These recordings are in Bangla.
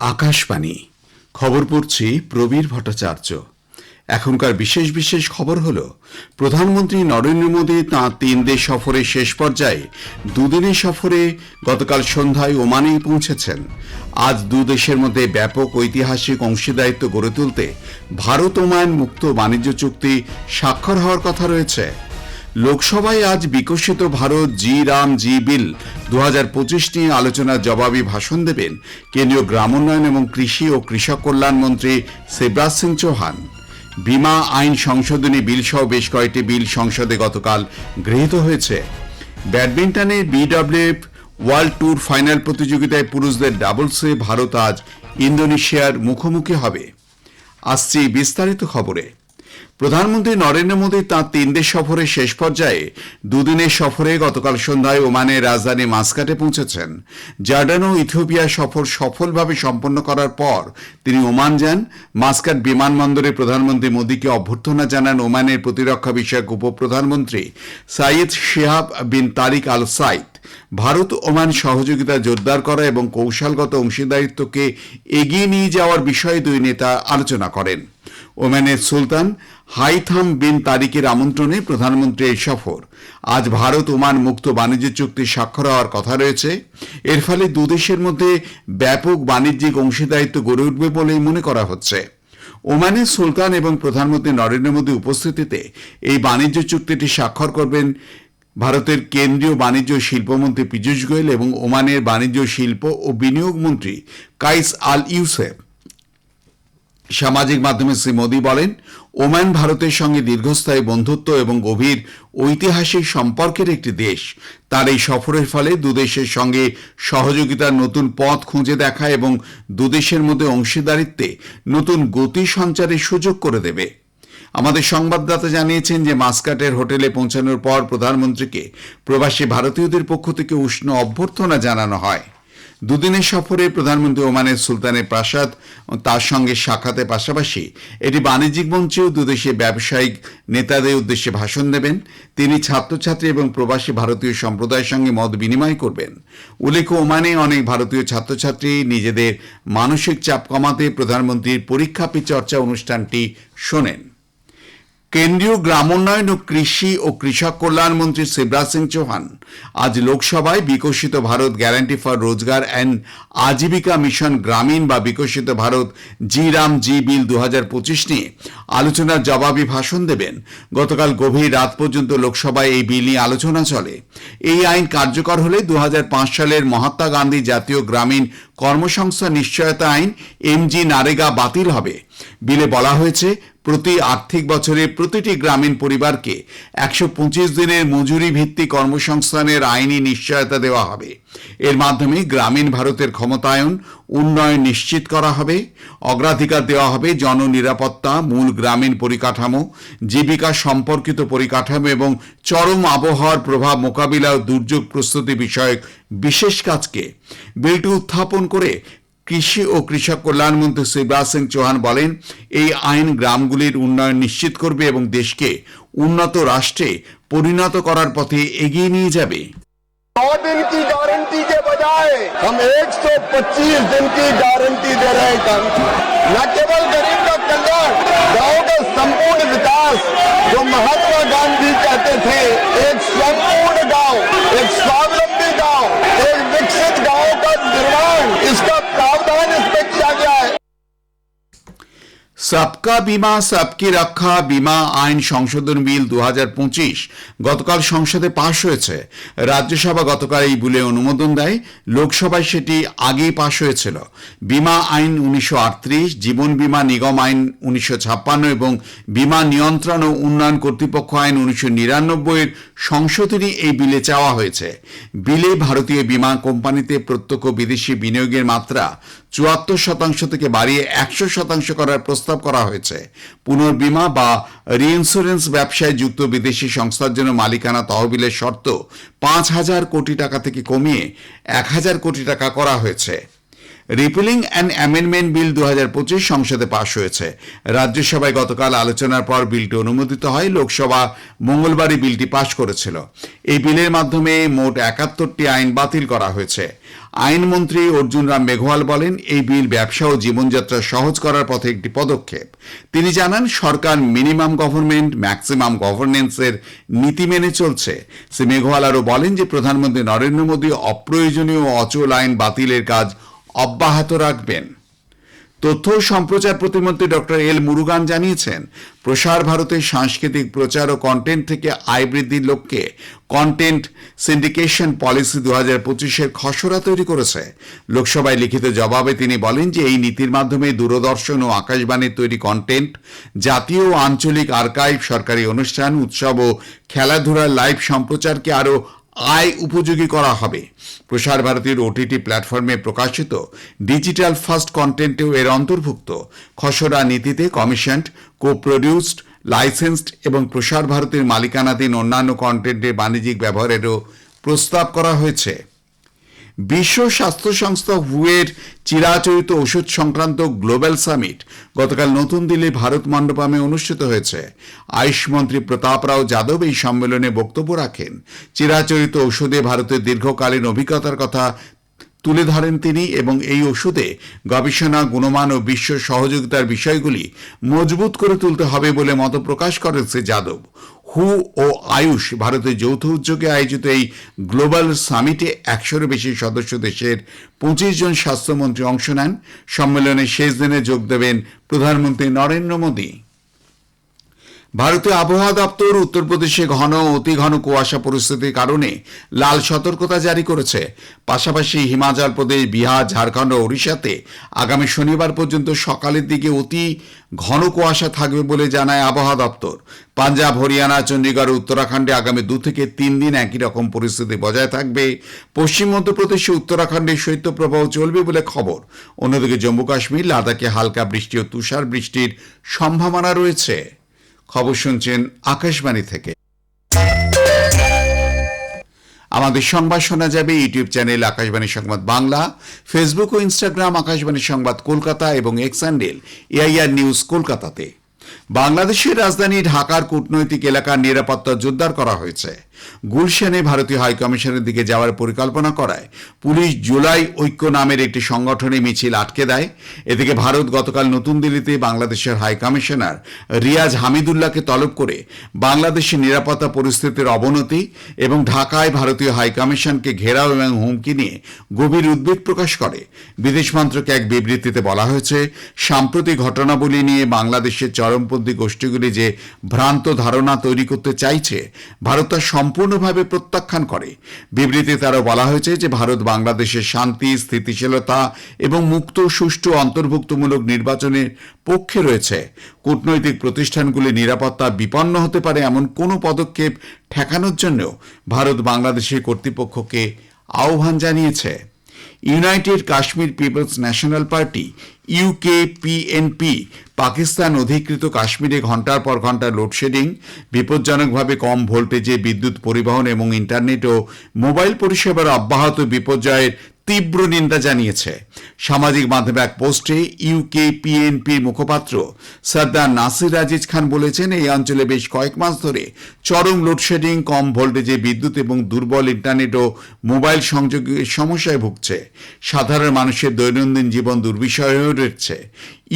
আকাশবাণী খবর পড়ছি প্রবীর ভট্টাচার্য। এখনকার বিশেষ বিশেষ খবর হল, প্রধানমন্ত্রী নরেন্দ্র মোদী তাঁর 3 দেশ সফরের শেষ পর্যায়ে দুদিনের সফরে গতকাল সন্ধ্যায় ওমানেই পৌঁছেছেন। আজ দুদেশের মধ্যে ব্যাপক ঐতিহাসিক অংশীদারিত্ব গড়ে তুলতে ভারত ওমান মুক্ত বাণিজ্য চুক্তি স্বাক্ষর হওয়ার কথা রয়েছে। লোকসভায় আজ বিকশিত ভারত জি রাম জি বিল 2025 নিয়ে আলোচনার জবাবি ভাষণ দেবেন কেন্দ্রীয় গ্রামোন্নয়ন এবং কৃষি ও কৃষক কল্যাণ মন্ত্রী শিবরাজ সিং চৌহান। বীমা আইন সংশোধনী বিল সহ বেশ কয়েকটি বিল সংসদে গতকাল গৃহীত হয়েছে। ব্যাডমিন্টনে বিডব্লিউএফ ওয়ার্ল্ড ট্যুর ফাইনাল প্রতিযোগিতায় পুরুষদের ডাবলসে ভারত আজ ইন্দোনেশিয়ার মুখোমুখি হবে। আসছি বিস্তারিত খবরে। প্রধানমন্ত্রী নরেন্দ্র মোদী তাঁর 3 দেশ সফরের শেষ পর্যায়ে দুদিনের সফরে গতকাল সন্ধ্যায় ওমানের রাজধানী মাসকাটে পৌঁছেছেন। জর্ডান ও ইথিওপিয়া সফর সফলভাবে সম্পন্ন করার পর তিনি ওমান যান। মাসকাট বিমানবন্দরে প্রধানমন্ত্রী মোদীকে অভ্যর্থনা জানান ওমানের প্রতিরক্ষা বিষয়ক উপপ্রধানমন্ত্রী সাইদ শিহাব বিন তারিক আল সাইদ। ভারত ওমান সহযোগিতা জোরদার করা এবং কৌশলগত অংশীদারিত্বকে এগিয়ে নিয়ে যাওয়ার বিষয়ে দুই নেতা আলোচনা করেন। ওমানের সুলতান হাইথাম বিন তারিকের আমন্ত্রণে প্রধানমন্ত্রী এই সফর। আজ ভারত ওমান মুক্ত বাণিজ্য চুক্তি স্বাক্ষর হওয়ার কথা রয়েছে। এর ফলে দুদেশের মধ্যে ব্যাপক বাণিজ্যিক অংশীদারিত্ব গড়ে উঠবে বলেই মনে করা হচ্ছে। ওমানের সুলতান এবং প্রধানমন্ত্রী নরেন্দ্র মোদী উপস্থিতিতে এই বাণিজ্য চুক্তিটি স্বাক্ষর করবেন ভারতের কেন্দ্রীয় বাণিজ্য শিল্পমন্ত্রী পীযূষ গোয়েল এবং ওমানের বাণিজ্য শিল্প ও বিনিয়োগ মন্ত্রী কাইস আল ইউসেফ। সামাজিক মাধ্যমে শ্রী মোদী বলেন, ওমান ভারতের সঙ্গে দীর্ঘস্থায়ী বন্ধুত্ব এবং গভীর ঐতিহাসিক সম্পর্কের একটি দেশ। তার এই সফরের ফলে দুদেশের সঙ্গে সহযোগিতার নতুন পথ খুঁজে দেখা এবং দুদেশের মধ্যে অংশীদারিত্বে নতুন গতি সঞ্চারের সুযোগ করে দেবে। আমাদের সংবাদদাতা জানিয়েছেন যে মাসকাটের হোটেলে পৌঁছানোর পর প্রধানমন্ত্রীকে প্রবাসী ভারতীয়দের পক্ষ থেকে উষ্ণ অভ্যর্থনা জানানো হয়। দুদিনের সফরে প্রধানমন্ত্রী ওমানের সুলতানের প্রাসাদ তার সঙ্গে সাক্ষাতের পাশাপাশি এটি বাণিজ্যিক মঞ্চেও দুদেশের ব্যবসায়িক নেতাদের উদ্দেশ্যে ভাষণ দেবেন। তিনি ছাত্রছাত্রী এবং প্রবাসী ভারতীয় সম্প্রদায়ের সঙ্গে মত বিনিময় করবেন। উল্লেখ্য, ওমানে অনেক ভারতীয় ছাত্রছাত্রী নিজেদের মানসিক চাপ কমাতে প্রধানমন্ত্রীর পরীক্ষা পে চর্চা অনুষ্ঠানটি শোনেন। কেন্দ্রীয় গ্রামোন্নয়ন ও কৃষি ও কৃষক কল্যাণ মন্ত্রী শিবরাজ সিং চৌহান আজ লোকসভায় বিকশিত ভারত গ্যারান্টি ফর রোজগার অ্যান্ড আজীবিকা মিশন গ্রামীণ বা বিকশিত ভারত জি রাম জি বিল 2025 নিয়ে আলোচনার জবাবি ভাষণ দেবেন। গতকাল গভীর রাত পর্যন্ত লোকসভায় এই বিল নিয়ে আলোচনা চলে। এই আইন কার্যকর হলে 2005 সালের মহাত্মা গান্ধী জাতীয় গ্রামীণ কর্মসংস্থান নিশ্চয়তা আইন এমজি নারেগা বাতিল হবে। বিলে বলা হয়েছে, প্রতি আর্থিক বছরে প্রতিটি গ্রামীণ পরিবারকে 125 দিনের মজুরি ভিত্তিক কর্মসংস্থানের আইনি নিশ্চয়তা দেওয়া হবে। এর মাধ্যমে গ্রামীণ ভারতের ক্ষমতায়ন উন্নয়ন নিশ্চিত করা হবে। অগ্রাধিকার দেওয়া হবে জননিরাপত্তা, মূল গ্রামীণ পরিকাঠামো, জীবিকা সম্পর্কিত পরিকাঠামো এবং চরম আবহাওয়ার প্রভাব মোকাবিলা ও দুর্যোগ প্রস্তুতি বিষয়ক বিশেষ কাজকে। বিলটি উত্থাপন করে কৃষি ও কৃষক কল্যাণ মন্ত্রী শিবরাজ সিং চৌহান বলেন, এই আইন গ্রামগুলির উন্নয়ন নিশ্চিত করবে এবং দেশকে উন্নত রাষ্ট্রে পরিণত করার পথে এগিয়ে নিয়ে যাবে। 9 दिन की गारंटी के बजाय हम 125 दिन की गारंटी दे रहे हैं। न केवल गरीब का कल्याण, गांव का संपूर्ण विकास, जो महात्मा गांधी कहते थे, एक संपूर्ण गांव, एक स्वावलंबी गांव, एक विकसित गांव का निर्माण, इसका प्रावधान इसमें किया गया है। सबका बीमा सबकी रक्षा बीमा আইন সংশোধন বিল 2025 গতকাল সংসদে পাশ হয়েছে। রাজ্যসভা গতকাল এই বিলে অনুমোদন দেয়। লোকসভায় সেটি আগেই পাশ হয়েছিল। বিমা আইন 1938, জীবন বীমা নিগম আইন 1956 এবং বীমা নিয়ন্ত্রণ ও উন্নয়ন কর্তৃপক্ষ আইন 1999 এর সংশোধনী এই বিলে চাওয়া হয়েছে। বিলে ভারতীয় বীমা কোম্পানিতে প্রত্যক্ষ বিদেশি বিনিয়োগের মাত্রা 74% থেকে বাড়িয়ে 100% করার প্রস্তাব করা হয়েছে। পুনর্বীমা বা রিইন্স্যুরেন্স ব্যবসায় যুক্ত বিদেশি সংস্থার জন্য মালিকানা তহবিলের শর্ত 5,000 কোটি টাকা থেকে কমিয়ে 1,000 কোটি টাকা করা হয়েছে। রিপিলিং অ্যান্ড অ্যামেন্ডমেন্ট বিল 2025 সংসদে পাশ হয়েছে। রাজ্যসভায় গতকাল আলোচনার পর বিলটি অনুমোদিত হয়। লোকসভা মঙ্গলবারই বিলটি পাশ করেছিল। এই বিলের মাধ্যমে মোট 71টি আইন বাতিল করা হয়েছে। আইনমন্ত্রী অর্জুন রাম মেঘওয়াল বলেন, এই বিল ব্যবসা ও জীবনযাত্রা সহজ করার পথে একটি পদক্ষেপ। তিনি জানান, সরকার মিনিমাম গভর্নমেন্ট ম্যাক্সিমাম গভর্নেন্সের নীতি মেনে চলছে। শ্রী মেঘওয়াল আরও বলেন যে প্রধানমন্ত্রী নরেন্দ্র মোদী অপ্রয়োজনীয় ও অচল আইন বাতিলের কাজ অব্যাহত রাখবেন। তথ্য ও সম্প্রচার প্রতিমন্ত্রী ডক্টর এল মুরুগান জানিয়েছেন, প্রসার ভারতের সাংস্কৃতিক প্রচার ও কন্টেন্ট থেকে আয় বৃদ্ধির লক্ষ্যে কন্টেন্ট সিন্ডিকেশন পলিসি 2025-এর খসড়া তৈরি করেছে। লোকসভায় লিখিত জবাবে তিনি বলেন যে এই নীতির মাধ্যমে দূরদর্শন ও আকাশবাণীর তৈরি কন্টেন্ট, জাতীয় ও আঞ্চলিক আর্কাইভ, সরকারি অনুষ্ঠান, উৎসব ও খেলাধুলার লাইভ সম্প্রচারকে আরও আয় উপযোগী করা হবে। প্রসার ভারতীর ওটিটি প্ল্যাটফর্মে প্রকাশিত ডিজিটাল ফার্স্ট কন্টেন্টেও এর অন্তর্ভুক্ত। খসড়া নীতিতে কমিশনড, কো-প্রডিউসড, লাইসেন্সড এবং প্রসার ভারতীর মালিকানাধীন অন্যান্য কন্টেন্টের বাণিজ্যিক ব্যবহারেরও প্রস্তাব করা হয়েছে। বিশ্ব স্বাস্থ্য সংস্থা হুয়ের চিরাচরিত ওষুধ সংক্রান্ত গ্লোবাল সামিট গতকাল নতুন দিল্লির ভারত মণ্ডপমে অনুষ্ঠিত হয়েছে। আয়ুষ মন্ত্রী প্রতাপ রাও যাদব এই সম্মেলনে বক্তব্য রাখেন। চিরাচরিত ওষুধে ভারতের দীর্ঘকালীন অভিজ্ঞতার কথা তুলে ধরেন তিনি এবং এই ওষুধে গবেষণা, গুণমান ও বিশ্ব সহযোগিতার বিষয়গুলি মজবুত করে তুলতে হবে বলে মত প্রকাশ করেন শ্রী যাদব। হু ও আয়ুষ ভারতের যৌথ উদ্যোগে আয়োজিত এই গ্লোবাল সামিটে 100-এর বেশি সদস্য দেশের 25 জন স্বাস্থ্যমন্ত্রী অংশ নেন। সম্মেলনের শেষ দিনে যোগ দেবেন প্রধানমন্ত্রী নরেন্দ্র মোদী। ভারতীয় আবহাওয়া দপ্তর উত্তরপ্রদেশে ঘন ও অতি ঘন কুয়াশা পরিস্থিতির কারণে লাল সতর্কতা জারি করেছে। পাশাপাশি হিমাচল প্রদেশ, বিহার, ঝাড়খণ্ড ও ওড়িশাতে আগামী শনিবার পর্যন্ত সকালের দিকে অতি ঘন কুয়াশা থাকবে বলে জানায় আবহাওয়া দপ্তর। পাঞ্জাব, হরিয়ানা, চণ্ডীগড় ও উত্তরাখণ্ডে আগামী 2 থেকে 3 দিন একই রকম পরিস্থিতি বজায় থাকবে। পশ্চিম মধ্যপ্রদেশে উত্তরাখণ্ডে শৈত্যপ্রবাহ চলবে বলে খবর। অন্যদিকে জম্মু কাশ্মীর, লাদাখে হালকা বৃষ্টি ও তুষার বৃষ্টির সম্ভাবনা রয়েছে। খবর শুনছেন আকাশবাণী থেকে। আমাদের সংবাদ শোনা যাবে ইউটিউব চ্যানেল আকাশবাণী সংবাদ বাংলা, ফেসবুক ও ইনস্টাগ্রাম আকাশবাণী সংবাদ কলকাতা এবং এক্স হ্যান্ডেল এআইআর নিউজ কলকাতাতে। বাংলাদেশের রাজধানী ঢাকার কূটনৈতিক এলাকার নিরাপত্তা জোরদার করা হয়েছে। গুলশানে ভারতীয় হাইকমিশনের দিকে যাওয়ার পরিকল্পনা করায় পুলিশ জুলাই ঐক্য নামের একটি সংগঠনে মিছিল আটকে দেয়। এদিকে ভারত গতকাল নতুন দিল্লিতে বাংলাদেশের হাইকমিশনার রিয়াজ হামিদুল্লাহকে তলব করে বাংলাদেশের নিরাপত্তা পরিস্থিতির অবনতি এবং ঢাকায় ভারতীয় হাইকমিশনকে ঘেরাও এবং হুমকি নিয়ে গভীর উদ্বেগ প্রকাশ করে। বিদেশ মন্ত্রকে এক বিবৃতিতে বলা হয়েছে, সাম্প্রতিক ঘটনাবলী নিয়ে বাংলাদেশের চরমপন্থী গোষ্ঠীগুলি যে ভ্রান্ত ধারণা তৈরি করতে চাইছে, ভারত তা সম্পূর্ণভাবে প্রত্যাখ্যান করে। বিবৃতিতে আরও বলা হয়েছে যে ভারত বাংলাদেশের শান্তি, স্থিতিশীলতা এবং মুক্ত, সুষ্ঠু, অন্তর্ভুক্তমূলক নির্বাচনের পক্ষে রয়েছে। কূটনৈতিক প্রতিষ্ঠানগুলির নিরাপত্তা বিপন্ন হতে পারে এমন কোনো পদক্ষেপ ঠেকানোর জন্য ভারত বাংলাদেশের কর্তৃপক্ষকে আহ্বান জানিয়েছে। United Kashmir peoples national party UKPNP Pakistan অধিকৃত কাশ্মীরে ঘণ্টার পর ঘণ্টা লোডশেডিং, বিপজ্জনকভাবে কম ভোল্টেজে বিদ্যুৎ পরিবহন এবং ইন্টারনেট ও মোবাইল পরিষেবার অব্যাহত বিপর্যয়ের তীব্র নিন্দা জানিয়েছে। সামাজিক মাধ্যমে এক পোস্টে ইউকেপিএনপির মুখপাত্র সর্দার নাসির আজিজ খান বলেছেন, এই অঞ্চলে বেশ কয়েক মাস ধরে চরম লোডশেডিং, কম ভোল্টেজে বিদ্যুৎ এবং দুর্বল ইন্টারনেট ও মোবাইল সংযোগের সমস্যায় ভুগছে। সাধারণ মানুষের দৈনন্দিন জীবন দুর্বিষহ হয়ে উঠছে।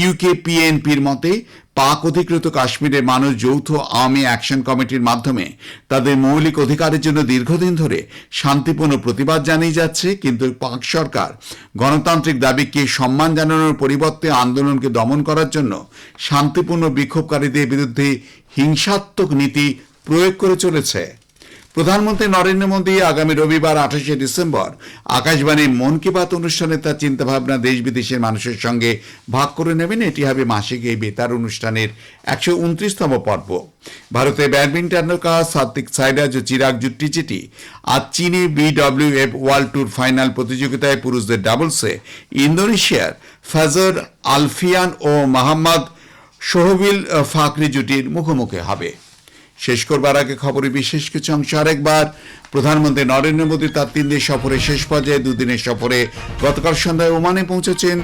ইউকেপিএনপির মতে পাক অধিকৃত কাশ্মীরের মানুষ যৌথ আওয়ামী অ্যাকশন কমিটির মাধ্যমে তাদের মৌলিক অধিকারের জন্য দীর্ঘদিন ধরে শান্তিপূর্ণ প্রতিবাদ জানিয়ে যাচ্ছে, কিন্তু পাক সরকার গণতান্ত্রিক দাবিকে সম্মান জানানোর পরিবর্তে আন্দোলনকে দমন করার জন্য শান্তিপূর্ণ বিক্ষোভকারীদের বিরুদ্ধে হিংসাত্মক নীতি প্রয়োগ করে চলেছে। প্রধানমন্ত্রী নরেন্দ্র মোদী আগামী রবিবার 28শে ডিসেম্বর আকাশবাণীর মন কি বাত অনুষ্ঠানে তার চিন্তাভাবনা দেশ বিদেশের মানুষের সঙ্গে ভাগ করে নেবেন। এটি হবে মাসিক এই বেতার অনুষ্ঠানের 129তম পর্ব। ভারতের ব্যাডমিন্টন তারকা সাত্বিক সাইরাজ ও চিরাগ জুট্টিচিটি আজ চীনে বিডব্লিউএফ ওয়ার্ল্ড ট্যুর ফাইনাল প্রতিযোগিতায় পুরুষদের ডাবলসে ইন্দোনেশিয়ার ফাজর আলফিয়ান ও মোহাম্মদ সোহবিল ফাকরি জুটির মুখোমুখি হবে। শেষ করবার আগে খবরের বিশেষ কিছু অংশ আরেকবার। প্রধানমন্ত্রী নরেন্দ্র মোদী তার 3 দেশ সফরে শেষ পর্যায়ে 2 দিনের সফরে গতকাল সন্ধ্যায় ওমানে পৌঁছেছেন।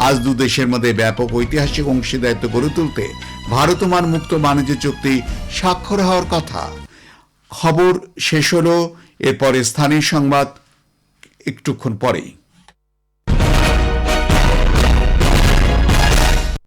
আজ 2 দেশের মধ্যে ব্যাপক ঐতিহাসিক অংশীদারিত্ব গড়ে তুলতে ভারত ওমান মুক্ত বাণিজ্য চুক্তি স্বাক্ষর হওয়ার কথা। খবর শেষ হলো, এরপরে স্থানীয় সংবাদ একটুক্ষণ পরেই।